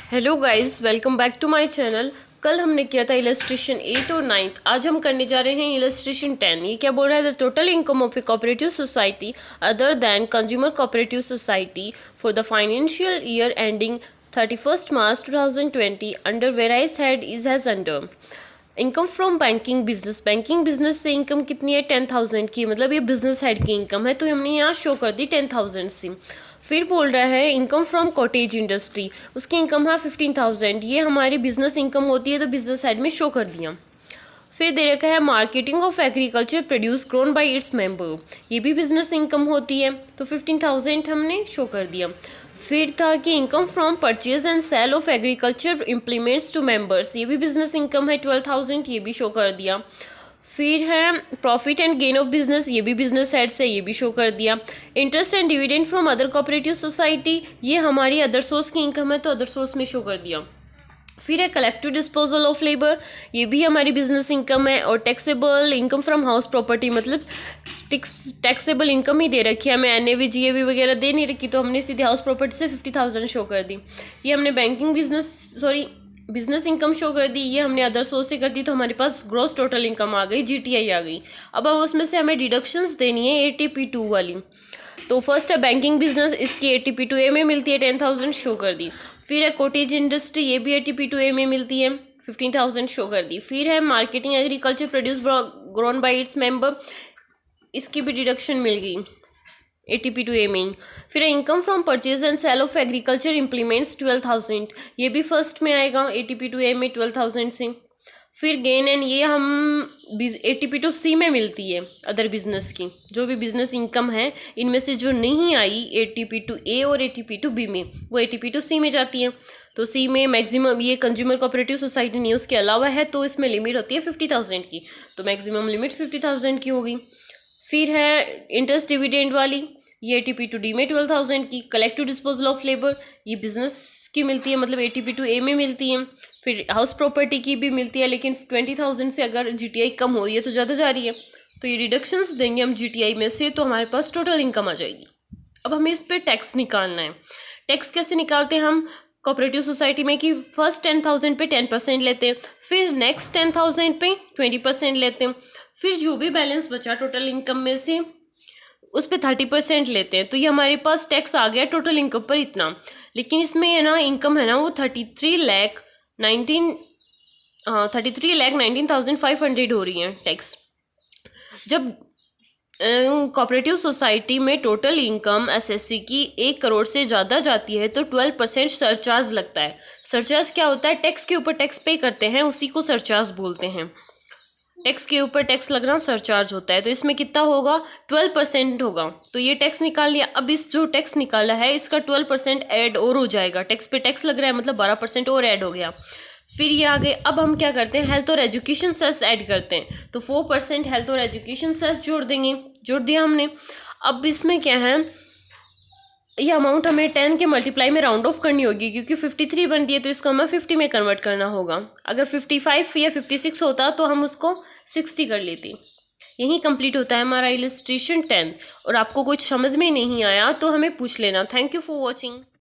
Hello guys, welcome back to my channel. कल हमने किया था इलस्ट्रेशन 8 और 9। आज हम करने जा रहे हैं इलस्ट्रेशन 10। ये क्या बोल रहा है? The total income of A cooperative society other than consumer cooperative society for the financial year ending 31st March 2020 under varies head is has under. Income from banking business से इनकम कितनी है? 10,000 की, मतलब ये बिजनेस हेड की income है, तो हमने यहाँ शो कर दी 10,000 से। फिर बोल रहा है इनकम फ्रॉम कॉटेज इंडस्ट्री, उसकी इनकम है 15,000। ये हमारी बिजनेस इनकम होती है, तो बिजनेस हेड में शो कर दिया। फिर दे रखा है marketing of agriculture produce grown by its member, ये भी बिजनेस इनकम होती है, तो 15,000 हमने शो कर दिया। फिर था कि income from purchase and sale of agriculture implements to members, ये भी बिजनेस इनकम है 12,000, ये भी शो कर दिया। फिर है profit and gain of business, ये भी बिजनेस हेड से, ये भी शो कर दिया। Interest and dividend from other cooperative society, ये हमारी अदर सोर्स की इनकम है, तो अदर सोर्स में शो कर दिया। फिर है कलेक्टिव डिस्पोजल ऑफ लेबर, ये भी हमारी बिजनेस इनकम है। और taxable income from house property, मतलब टैक्सेबल इनकम ही दे रखी है हमें, NAV GAV वगैरह दे नहीं रखी, तो हमने सीधे हाउस प्रॉपर्टी से 50,000 शो कर दी। ये हमने बिजनेस इनकम शो कर दी, ये हमने अदर सोर्स से कर दी, तो हमारे पास ग्रॉस टोटल इनकम आ गई, GTI आ गई। अब हम उसमें से हमें डिडक्शंस देनी है ATP2 वाली। तो फर्स्ट है बैंकिंग बिजनेस, इसकी ATP2A में मिलती है 10,000 शो कर दी। फिर है कॉटेज इंडस्ट्री, ये भी ATP2A में मिलती है 15,000 शो कर दी। फिर है marketing agriculture produce grown by its member, इसकी भी डिडक्शन मिल गई ATP2A में। फिर है income from purchase and sale of agriculture implements 12,000, ये भी फर्स्ट में आएगा ATP2A में 12,000 से। फिर गेन एंड, ये हम ATP2C में मिलती है अदर बिजनेस की, जो भी बिजनेस इनकम है इनमें से जो नहीं आई ATP2A और ATP2B में, वो ATP2C में जाती है। तो C में मैक्सिमम, ये कंज्यूमर कोऑपरेटिव सोसाइटी नहीं, उसके अलावा है, तो इसमें लिमिट होती है 50,000 की, तो मैक्सिमम लिमिट 50,000 की होगी। फिर है इंटरेस्ट डिविडेंड वाली, ये ATP2D में 12,000 की। कलेक्टिव डिस्पोजल ऑफ लेबर, ये बिजनेस की मिलती है, मतलब ATP2A में मिलती है। फिर हाउस प्रॉपर्टी की भी मिलती है, लेकिन 20,000 से अगर GTI कम हो रही है तो ज़्यादा जा रही है, तो ये डिडक्शंस देंगे हम GTI में से, तो हमारे पास टोटल इनकम आ जाएगी। अब हमें इस पर टैक्स निकालना है। टैक्स कैसे निकालते हैं हम कोऑपरेटिव सोसाइटी में, कि फर्स्ट 10,000 पे 10% लेते हैं, फिर नेक्स्ट 10,000 पे 20% लेते हैं, फिर जो भी बैलेंस बचा टोटल इनकम में से उस पर 30% लेते हैं। तो ये हमारे पास टैक्स आ गया टोटल इनकम पर इतना। लेकिन इसमें है ना, इनकम है ना वो 33,19,500 हो रही है टैक्स। जब कोऑपरेटिव सोसाइटी में टोटल इनकम SSC की 1 करोड़ से ज़्यादा जाती है, तो 12% सरचार्ज लगता है। सरचार्ज क्या होता है? टैक्स के ऊपर टैक्स पे करते हैं, उसी को सरचार्ज बोलते हैं। टैक्स के ऊपर टैक्स लगना सरचार्ज होता है। तो इसमें कितना होगा? 12% होगा। तो ये टैक्स निकाल लिया। अब इस जो टैक्स निकाला है इसका 12% ऐड और हो जाएगा, टैक्स पे टैक्स लग रहा है, मतलब 12% और ऐड हो गया। फिर ये आगे, अब हम क्या करते हैं, हेल्थ और एजुकेशन सेस ऐड करते हैं, तो 4% हेल्थ और एजुकेशन सेस जोड़ देंगे, जोड़ दिया हमने। अब इसमें क्या है, ये अमाउंट हमें 10 के मल्टीप्लाई में राउंड ऑफ करनी होगी, क्योंकि 53 बन रही है, तो इसको हमें 50 में कन्वर्ट करना होगा। अगर 55 या 56 होता तो हम उसको 60 कर लेते। यही कंप्लीट होता है हमारा इलस्ट्रेशन 10। और आपको कुछ समझ में नहीं आया तो हमें पूछ लेना। Thank you for watching.